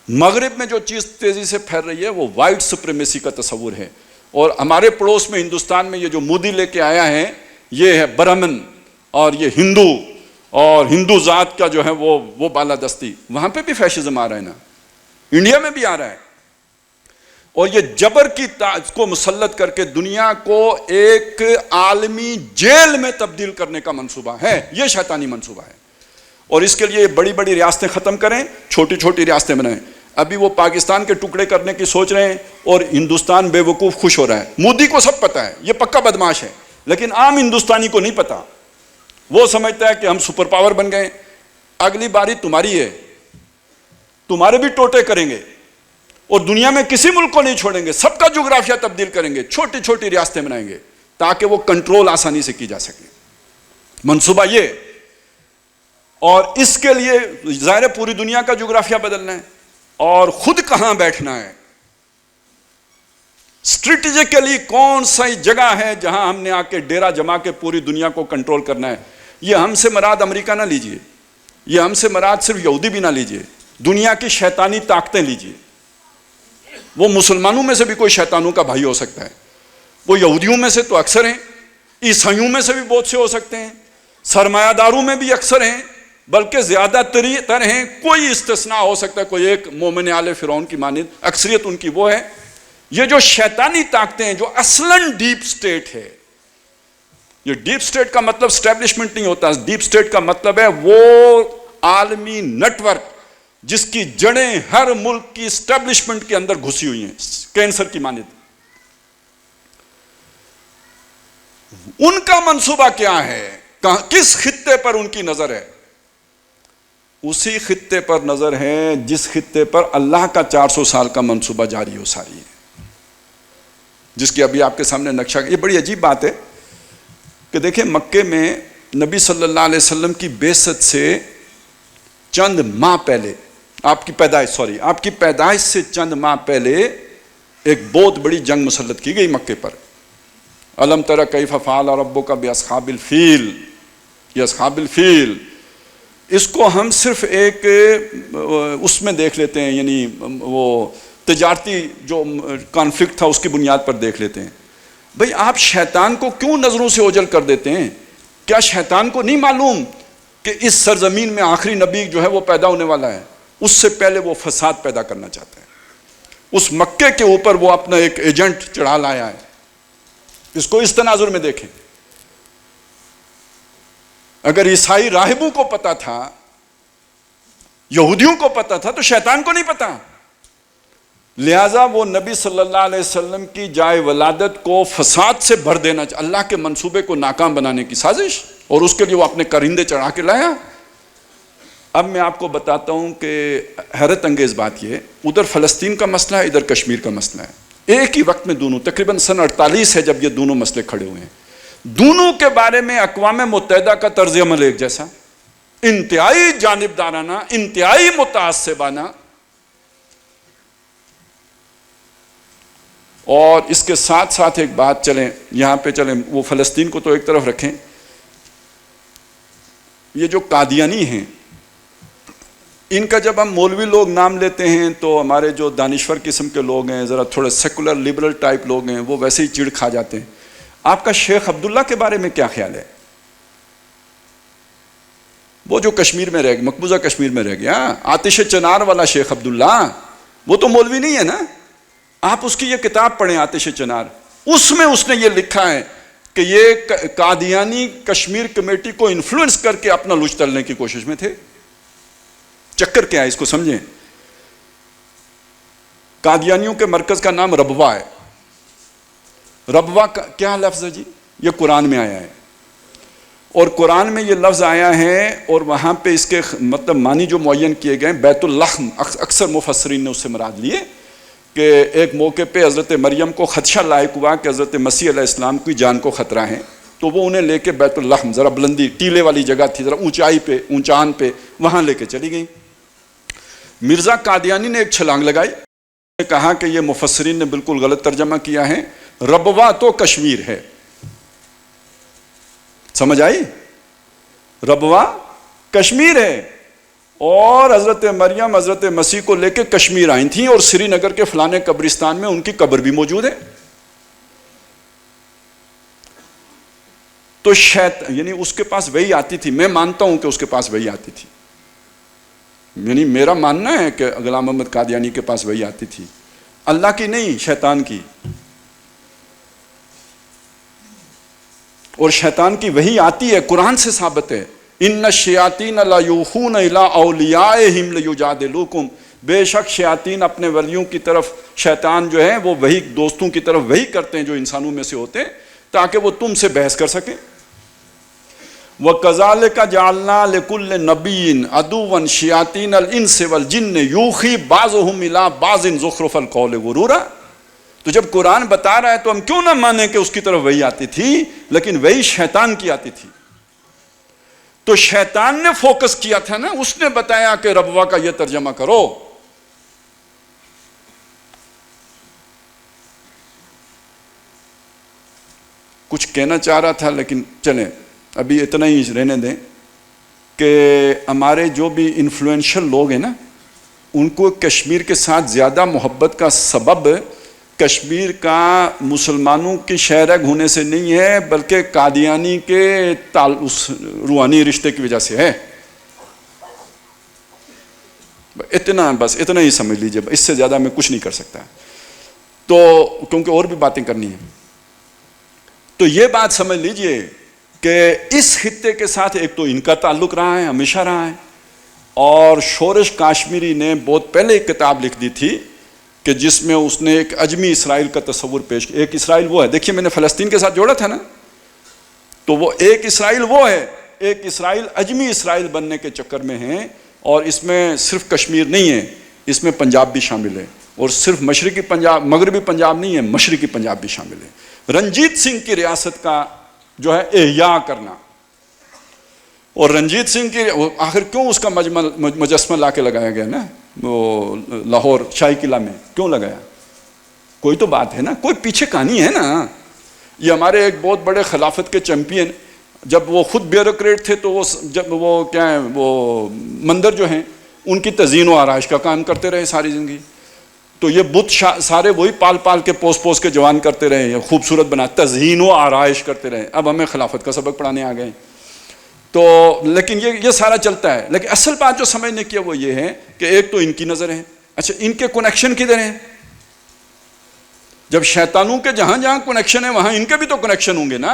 مغرب میں جو چیز تیزی سے پھیل رہی ہے وہ وائٹ سپریمیسی کا تصور ہے. اور ہمارے پڑوس میں ہندوستان میں یہ جو مودی لے کے آیا ہے یہ ہے برہمن اور یہ ہندو اور ہندو ذات کا جو ہے وہ بالادستی. وہاں پہ بھی فیشزم آ رہا ہے نا, انڈیا میں بھی آ رہا ہے. اور یہ جبر کی کو مسلط کر کے دنیا کو ایک عالمی جیل میں تبدیل کرنے کا منصوبہ ہے. یہ شیطانی منصوبہ ہے. اور اس کے لیے بڑی بڑی ریاستیں ختم کریں, چھوٹی چھوٹی ریاستیں بنائیں. ابھی وہ پاکستان کے ٹکڑے کرنے کی سوچ رہے ہیں اور ہندوستان بے وقوف خوش ہو رہا ہے. مودی کو سب پتا ہے یہ پکا بدماش ہے, لیکن عام ہندوستانی کو نہیں پتا. وہ سمجھتا ہے کہ ہم سپر پاور بن گئے, اگلی باری تمہاری ہے, تمہارے بھی ٹوٹے کریں گے اور دنیا میں کسی ملک کو نہیں چھوڑیں گے, سب کا جغرافیہ تبدیل کریں گے, چھوٹی چھوٹی ریاستیں بنائیں گے تاکہ وہ کنٹرول آسانی سے کی جا سکے. منصوبہ یہ. اور اس کے لیے ظاہر پوری دنیا کا جغرافیہ بدلنا ہے اور خود کہاں بیٹھنا ہے, اسٹریٹجیکلی کون سی جگہ ہے جہاں ہم نے آ کے ڈیرا جما کے پوری دنیا کو کنٹرول کرنا ہے. یہ ہم سے مراد امریکہ نہ لیجئے, یہ ہم سے مراد صرف یہودی بھی نہ لیجئے, دنیا کی شیطانی طاقتیں لیجئے. وہ مسلمانوں میں سے بھی کوئی شیطانوں کا بھائی ہو سکتا ہے, وہ یہودیوں میں سے تو اکثر ہیں, عیسائیوں میں سے بھی بہت سے ہو سکتے ہیں, سرمایہ داروں میں بھی اکثر ہیں, بلکہ زیادہ تر ہیں. کوئی استثناء ہو سکتا ہے, کوئی ایک مومن آل فرعون کی مانند, اکثریت ان کی وہ ہے. یہ جو شیطانی طاقتیں ہیں جو اصلاً ڈیپ سٹیٹ ہے, یہ ڈیپ سٹیٹ کا مطلب اسٹیبلشمنٹ نہیں ہوتا, ڈیپ سٹیٹ کا مطلب ہے وہ عالمی نیٹ ورک جس کی جڑیں ہر ملک کی اسٹیبلشمنٹ کے اندر گھسی ہوئی ہیں, کینسر کی مانند. ان کا منصوبہ کیا ہے, کس خطے پر ان کی نظر ہے؟ اسی خطے پر نظر ہے جس خطے پر اللہ کا 400 سال کا منصوبہ جاری و ساری ہے, جس کی ابھی آپ کے سامنے نقشہ. یہ بڑی عجیب بات ہے کہ دیکھیں مکے میں نبی صلی اللہ علیہ وسلم کی بعثت سے چند ماہ پہلے, آپ کی پیدائش سے چند ماہ پہلے ایک بہت بڑی جنگ مسلط کی گئی مکے پر. الم تر کیف فعل ربک باصحاب الفیل, یہ اصحاب الفیل اس کو ہم صرف ایک اس میں دیکھ لیتے ہیں, یعنی وہ تجارتی جو کانفلکٹ تھا اس کی بنیاد پر دیکھ لیتے ہیں. بھئی آپ شیطان کو کیوں نظروں سے اوجھل کر دیتے ہیں؟ کیا شیطان کو نہیں معلوم کہ اس سرزمین میں آخری نبی جو ہے وہ پیدا ہونے والا ہے؟ اس سے پہلے وہ فساد پیدا کرنا چاہتا ہے. اس مکے کے اوپر وہ اپنا ایک ایجنٹ چڑھا لایا ہے. اس کو اس تناظر میں دیکھیں. اگر عیسائی راہبوں کو پتا تھا، یہودیوں کو پتا تھا، تو شیطان کو نہیں پتا. لہذا وہ نبی صلی اللہ علیہ وسلم کی جائے ولادت کو فساد سے بھر دینا چاہتا، اللہ کے منصوبے کو ناکام بنانے کی سازش، اور اس کے لیے وہ اپنے کرندے چڑھا کے لایا. اب میں آپ کو بتاتا ہوں کہ حیرت انگیز بات یہ ہے، ادھر فلسطین کا مسئلہ ہے، ادھر کشمیر کا مسئلہ ہے. ایک ہی وقت میں دونوں، تقریباً سن 48 ہے جب یہ دونوں مسئلے کھڑے ہوئے ہیں. دونوں کے بارے میں اقوام متحدہ کا طرز عمل ایک جیسا، انتہائی جانبدارانہ، انتہائی متعصبانہ. اور اس کے ساتھ ساتھ ایک بات چلیں یہاں پہ چلیں، وہ فلسطین کو تو ایک طرف رکھیں. یہ جو قادیانی ہیں، ان کا جب ہم مولوی لوگ نام لیتے ہیں تو ہمارے جو دانشور قسم کے لوگ ہیں، ذرا تھوڑے سیکولر لبرل ٹائپ لوگ ہیں، وہ ویسے ہی چڑ کھا جاتے ہیں. آپ کا شیخ عبداللہ کے بارے میں کیا خیال ہے؟ وہ جو کشمیر میں رہ گیا، مقبوضہ کشمیر میں رہ گیا، آتش چنار والا شیخ عبداللہ، وہ تو مولوی نہیں ہے نا. آپ اس کی یہ کتاب پڑھیں آتش چنار، اس میں اس نے یہ لکھا ہے کہ یہ قادیانی کشمیر کمیٹی کو انفلوئنس کر کے اپنا لچ تلنے کی کوشش میں تھے. چکر کیا ہے اس کو سمجھیں. قادیانیوں کے مرکز کا نام ربوہ ہے. ربوہ کا کیا لفظ ہے جی؟ یہ قرآن میں آیا ہے، اور قرآن میں یہ لفظ آیا ہے، اور وہاں پہ اس کے مطلب معنی جو معین کیے گئے، بیت اللحم، اکثر مفسرین نے اس سے مراد لیے کہ ایک موقع پہ حضرت مریم کو خدشہ لاحق ہوا کہ حضرت مسیح علیہ السلام کی جان کو خطرہ ہے، تو وہ انہیں لے کے بیت اللحم، ذرا بلندی ٹیلے والی جگہ تھی، ذرا اونچائی پہ، اونچان پہ، وہاں لے کے چلی گئیں. مرزا قادیانی نے ایک چھلانگ لگائی، نے کہا کہ یہ مفسرین نے بالکل غلط ترجمہ کیا ہے، ربوہ تو کشمیر ہے. سمجھ آئی؟ ربوہ کشمیر ہے، اور حضرت مریم حضرت مسیح کو لے کے کشمیر آئی تھیں، اور سری نگر کے فلانے قبرستان میں ان کی قبر بھی موجود ہے. تو یعنی اس کے پاس وہی آتی تھی. میں مانتا ہوں کہ اس کے پاس وہی آتی تھی، یعنی میرا ماننا ہے کہ غلام محمد قادیانی کے پاس وہی آتی تھی، اللہ کی نہیں، شیطان کی. اور شیطان کی وہی آتی ہے، قرآن سے ثابت ہے، ان الشیاطین لیوحون الی اولیاءہم لیجادلوکم. بے شک شیاطین اپنے ولیوں کی طرف، شیطان جو ہے وہ وہی دوستوں کی طرف وہی کرتے ہیں جو انسانوں میں سے ہوتے ہیں، تاکہ وہ تم سے بحث کر سکیں. وَكَذَلِكَ جَعَلْنَا لِكُلِّ نَبِيٍّ عَدُوًّا شَيَاطِينَ الْإِنسِ وَالْجِنِّ يُوحِي بَعْضُهُمْ إِلَىٰ بَعْضٍ زُخْرُفَ الْقَوْلِ غُرُورًا. تو جب قرآن بتا رہا ہے تو ہم کیوں نہ مانیں کہ اس کی طرف وہی آتی تھی، لیکن وہی شیطان کی آتی تھی. تو شیطان نے فوکس کیا تھا نا، اس نے بتایا کہ ربوہ کا یہ ترجمہ کرو. کچھ کہنا چاہ رہا تھا لیکن چلیں ابھی اتنا ہی رہنے دیں کہ ہمارے جو بھی انفلوئنشل لوگ ہیں نا، ان کو کشمیر کے ساتھ زیادہ محبت کا سبب کشمیر کا مسلمانوں کی شہرگ ہونے سے نہیں ہے، بلکہ قادیانی کے اس روحانی رشتے کی وجہ سے ہے. اتنا بس اتنا ہی سمجھ لیجئے، اس سے زیادہ میں کچھ نہیں کر سکتا، تو کیونکہ اور بھی باتیں کرنی ہیں. تو یہ بات سمجھ لیجئے کہ اس خطے کے ساتھ ایک تو ان کا تعلق رہا ہے، ہمیشہ رہا ہے. اور شورش کاشمیری نے بہت پہلے ایک کتاب لکھ دی تھی کہ جس میں اس نے ایک اجمی اسرائیل کا تصور پیش کیا. ایک اسرائیل وہ ہے، دیکھیے میں نے فلسطین کے ساتھ جوڑا تھا نا، تو وہ ایک اسرائیل وہ ہے، ایک اسرائیل اجمی اسرائیل بننے کے چکر میں ہیں. اور اس میں صرف کشمیر نہیں ہے، اس میں پنجاب بھی شامل ہے، اور صرف مشرقی پنجاب، مغربی پنجاب نہیں ہے، مشرقی پنجاب بھی شامل ہے. رنجیت سنگھ کی ریاست کا جو ہے احیاء کرنا، اور رنجیت سنگھ کی آخر کیوں اس کا مجسمہ لا کے لگایا گیا نا وہ لاہور شاہی قلعہ میں، کیوں لگایا؟ کوئی تو بات ہے نا، کوئی پیچھے کہانی ہے نا. یہ ہمارے ایک بہت بڑے خلافت کے چیمپئن، جب وہ خود بیوروکریٹ تھے تو وہ جب وہ کیا ہے وہ مندر جو ہیں ان کی تزئین و آرائش کا کام کرتے رہے ساری زندگی. تو یہ بت سارے وہی پال پال کے پوس کے جوان کرتے رہے، خوبصورت بنا تزئین و آرائش کرتے رہے. اب ہمیں خلافت کا سبق پڑھانے آ گئے. تو لیکن یہ سارا چلتا ہے، لیکن اصل بات جو سمجھنے کی ہے وہ یہ ہے کہ ایک تو ان کی نظر ہے. اچھا ان کے کنیکشن کدھر ہیں؟ جب شیطانوں کے جہاں جہاں کنیکشن ہے وہاں ان کے بھی تو کنیکشن ہوں گے نا.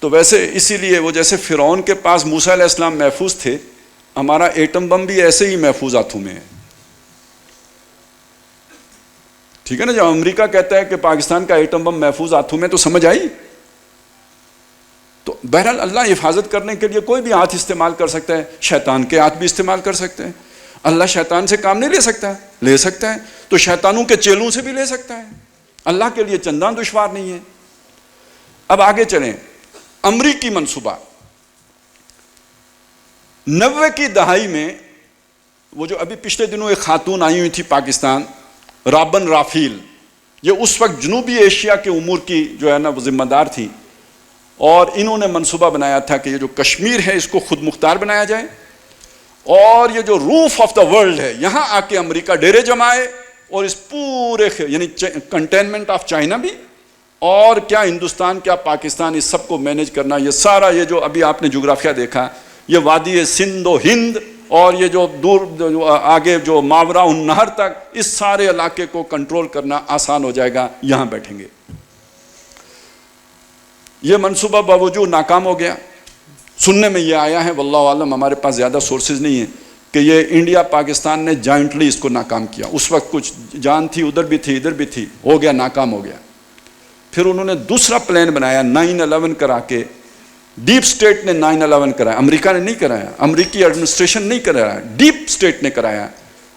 تو ویسے اسی لیے وہ جیسے فرعون کے پاس موسیٰ علیہ السلام محفوظ تھے, ہمارا ایٹم بم بھی ایسے ہی محفوظ ہاتھوں میں ہے. ٹھیک ہے نا, جب امریکہ کہتا ہے کہ پاکستان کا ایٹم بم محفوظ ہاتھوں میں, تو سمجھ آئی. تو بہرحال اللہ حفاظت کرنے کے لیے کوئی بھی ہاتھ استعمال کر سکتا ہے, شیطان کے ہاتھ بھی استعمال کر سکتے ہیں. اللہ شیطان سے کام نہیں لے سکتا, لے سکتا ہے, تو شیطانوں کے چیلوں سے بھی لے سکتا ہے. اللہ کے لیے چندان دشوار نہیں ہے. اب آگے چلیں. امریکی منصوبہ 90 کی دہائی میں, وہ جو ابھی پچھلے دنوں ایک خاتون آئی ہوئی تھی پاکستان, رابن رافیل, یہ اس وقت جنوبی ایشیا کے امور کی جو ہے نا وہ ذمہ دار تھی, اور انہوں نے منصوبہ بنایا تھا کہ یہ جو کشمیر ہے اس کو خود مختار بنایا جائے, اور یہ جو روف آف دا ورلڈ ہے یہاں آ کے امریکہ ڈیرے جمائے, اور اس پورے یعنی کنٹینمنٹ آف چائنا بھی, اور کیا ہندوستان کیا پاکستان, اس سب کو مینیج کرنا. یہ سارا یہ جو ابھی آپ نے جغرافیہ دیکھا, یہ وادی سندھ و ہند اور یہ جو دور آگے جو ماورا النہر تک, اس سارے علاقے کو کنٹرول کرنا آسان ہو جائے گا یہاں بیٹھیں گے. یہ منصوبہ باوجود ناکام ہو گیا. سننے میں یہ آیا ہے, واللہ عالم, ہمارے پاس زیادہ سورسز نہیں ہیں, کہ یہ انڈیا پاکستان نے جوائنٹلی اس کو ناکام کیا. اس وقت کچھ جان تھی, ادھر بھی تھی ادھر بھی تھی, ہو گیا, ناکام ہو گیا. پھر انہوں نے دوسرا پلان بنایا 9/11 کرا کے. ڈیپ سٹیٹ نے 9/11 کرایا, امریکہ نے نہیں کرایا, امریکی ایڈمنسٹریشن نہیں کرایا, ڈیپ سٹیٹ نے کرایا,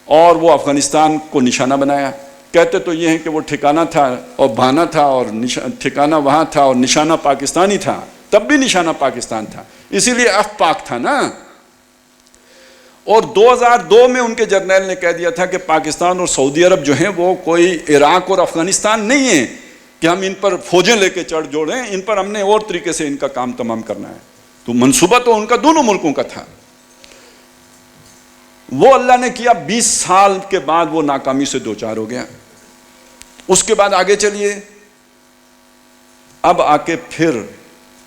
اور وہ افغانستان کو نشانہ بنایا. کہتے تو یہ ہیں کہ وہ ٹھکانہ تھا اور بہانہ تھا, اور ٹھکانہ وہاں تھا اور نشانہ پاکستانی تھا, تب بھی نشانہ پاکستان تھا, اسی لیے اف پاک تھا نا. اور 2002 میں ان کے جرنیل نے کہہ دیا تھا کہ پاکستان اور سعودی عرب جو ہیں وہ کوئی عراق اور افغانستان نہیں ہیں کہ ہم ان پر فوجیں لے کے چڑھ جوڑیں, ان پر ہم نے اور طریقے سے ان کا کام تمام کرنا ہے. تو منصوبہ تو ان کا دونوں ملکوں کا تھا. وہ اللہ نے کیا, 20 سال کے بعد وہ ناکامی سے دوچار ہو گیا. اس کے بعد آگے چلیے. اب آ کے پھر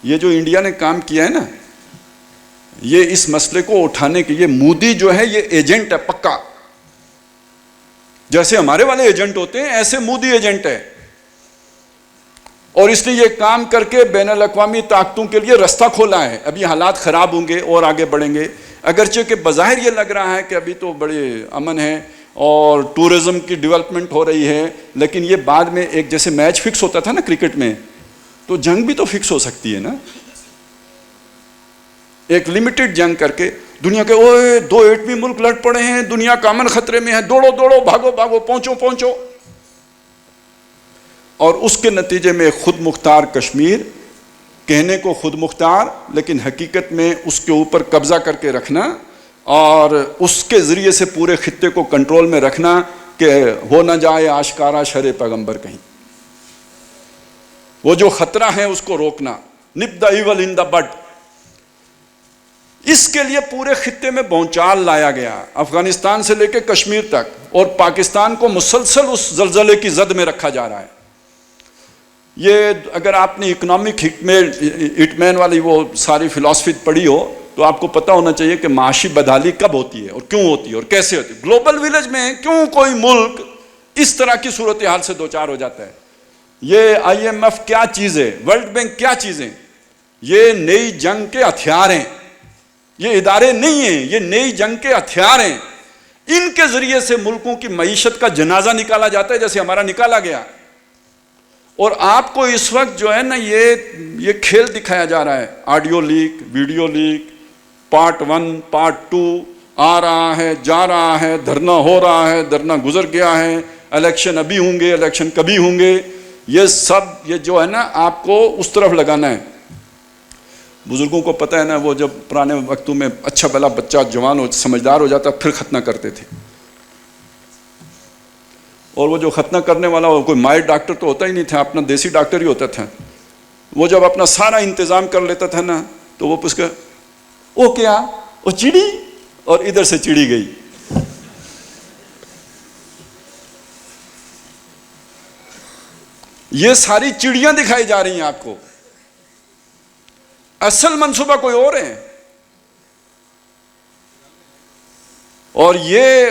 یہ جو انڈیا نے کام کیا ہے نا, یہ اس مسئلے کو اٹھانے کے لیے مودی جو ہے یہ ایجنٹ ہے پکا. جیسے ہمارے والے ایجنٹ ہوتے ہیں ایسے مودی ایجنٹ ہے, اور اس نے یہ کام کر کے بین الاقوامی طاقتوں کے لیے رستہ کھولا ہے. ابھی حالات خراب ہوں گے اور آگے بڑھیں گے, اگرچہ کہ بظاہر یہ لگ رہا ہے کہ ابھی تو بڑے امن ہے اور ٹورزم کی ڈیولپمنٹ ہو رہی ہے, لیکن یہ بعد میں ایک جیسے میچ فکس ہوتا تھا نا کرکٹ میں, تو جنگ بھی تو فکس ہو سکتی ہے نا. ایک لمیٹڈ جنگ کر کے دنیا کے 2 ایٹمی ملک لڑ پڑے ہیں, دنیا کا امن خطرے میں ہے, دوڑو دوڑو, بھاگو بھاگو, پہنچو پہنچو. اور اس کے نتیجے میں خود مختار کشمیر, کہنے کو خود مختار لیکن حقیقت میں اس کے اوپر قبضہ کر کے رکھنا, اور اس کے ذریعے سے پورے خطے کو کنٹرول میں رکھنا کہ ہو نہ جائے آشکارا شر پیغمبر کہیں. وہ جو خطرہ ہے اس کو روکنا, نپ دا ایول ان دا بڈ. اس کے لیے پورے خطے میں بھونچال لایا گیا, افغانستان سے لے کے کشمیر تک, اور پاکستان کو مسلسل اس زلزلے کی زد میں رکھا جا رہا ہے. یہ اگر آپ نے اکنامک ہٹمین والی وہ ساری فلسفی پڑھی ہو تو آپ کو پتہ ہونا چاہیے کہ معاشی بدحالی کب ہوتی ہے اور کیوں ہوتی ہے اور کیسے ہوتی ہے. گلوبل ویلیج میں کیوں کوئی ملک اس طرح کی صورتحال سے دوچار ہو جاتا ہے. یہ IMF کیا چیز ہے, ورلڈ بینک کیا چیزیں, یہ نئی جنگ کے ہتھیار ہیں. یہ ادارے نہیں ہیں, یہ نئی جنگ کے ہتھیار ہیں. ان کے ذریعے سے ملکوں کی معیشت کا جنازہ نکالا جاتا ہے, جیسے ہمارا نکالا گیا. اور آپ کو اس وقت جو ہے نا یہ کھیل دکھایا جا رہا ہے, audio leak, video leak, part 1 part 2 آ رہا ہے, جا رہا ہے, دھرنا ہو رہا ہے, دھرنا گزر گیا ہے, الیکشن ابھی ہوں گے, الیکشن کبھی ہوں گے. یہ سب یہ جو ہے نا آپ کو اس طرف لگانا ہے. بزرگوں کو پتہ ہے نا, وہ جب پرانے وقتوں میں اچھا بھلا بچہ جوان ہو سمجھدار ہو جاتا پھر ختنہ کرتے تھے, اور وہ جو ختنہ کرنے والا کوئی ماہر ڈاکٹر تو ہوتا ہی نہیں تھا, اپنا دیسی ڈاکٹر ہی ہوتا تھا. وہ جب اپنا سارا انتظام کر لیتا تھا نا تو وہ پوچھ کر وہ کیا, وہ چڑی, اور ادھر سے چڑی گئی. یہ ساری چڑیاں دکھائی جا رہی ہیں آپ کو, اصل منصوبہ کوئی اور ہے. اور یہ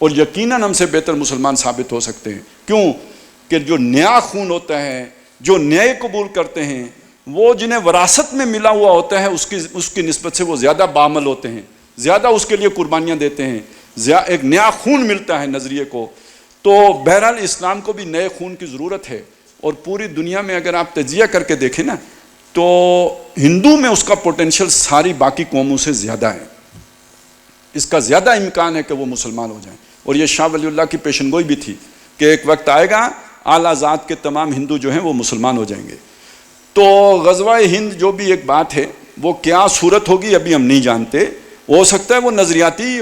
اور یقیناً ہم سے بہتر مسلمان ثابت ہو سکتے ہیں. کیوں کہ جو نیا خون ہوتا ہے, جو نئے قبول کرتے ہیں, وہ جنہیں وراثت میں ملا ہوا ہوتا ہے اس کی نسبت سے وہ زیادہ بعمل ہوتے ہیں, زیادہ اس کے لیے قربانیاں دیتے ہیں, ایک نیا خون ملتا ہے نظریے کو. تو بہرحال اسلام کو بھی نئے خون کی ضرورت ہے. اور پوری دنیا میں اگر آپ تجزیہ کر کے دیکھیں نا تو ہندو میں اس کا پوٹینشیل ساری باقی قوموں سے زیادہ ہے. اس کا زیادہ امکان ہے کہ وہ مسلمان ہو جائیں. اور یہ شاہ ولی اللہ کی پیشن گوئی بھی تھی کہ ایک وقت آئے گا اعلیٰ ذات کے تمام ہندو جو ہیں وہ مسلمان ہو جائیں گے. تو غزوہ ہند جو بھی ایک بات ہے وہ کیا صورت ہوگی ابھی ہم نہیں جانتے. ہو سکتا ہے وہ نظریاتی ہی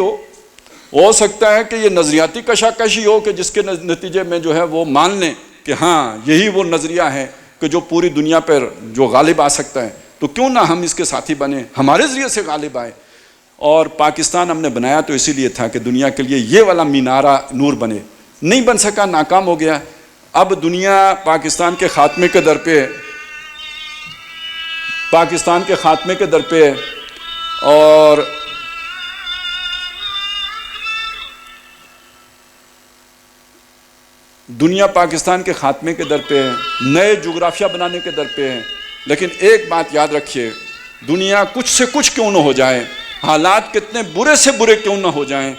ہو سکتا ہے کہ یہ نظریاتی کشاکشی ہو کہ جس کے نتیجے میں جو ہے وہ مان لیں کہ ہاں یہی وہ نظریہ ہے کہ جو پوری دنیا پر جو غالب آ سکتا ہے, تو کیوں نہ ہم اس کے ساتھی بنیں, ہمارے ذریعے سے غالب آئے. اور پاکستان ہم نے بنایا تو اسی لیے تھا کہ دنیا کے لیے یہ والا مینارہ نور بنے. نہیں بن سکا, ناکام ہو گیا. اب دنیا پاکستان کے خاتمے کے در پہ ہے اور دنیا پاکستان کے خاتمے کے در پہ ہے, نئے جغرافیہ بنانے کے در پہ ہے. لیکن ایک بات یاد رکھیے, دنیا کچھ سے کچھ کیوں نہ ہو جائے, حالات کتنے برے سے برے کیوں نہ ہو جائیں,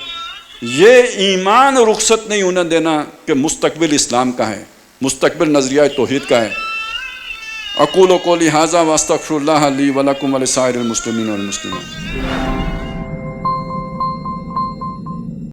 یہ ایمان رخصت نہیں ہونے دینا کہ مستقبل اسلام کا ہے, مستقبل نظریہ توحید کا ہے. اقول قولی ھذا واستغفر اللہ لی ولکم ولسائر المسلمین والمسلمات.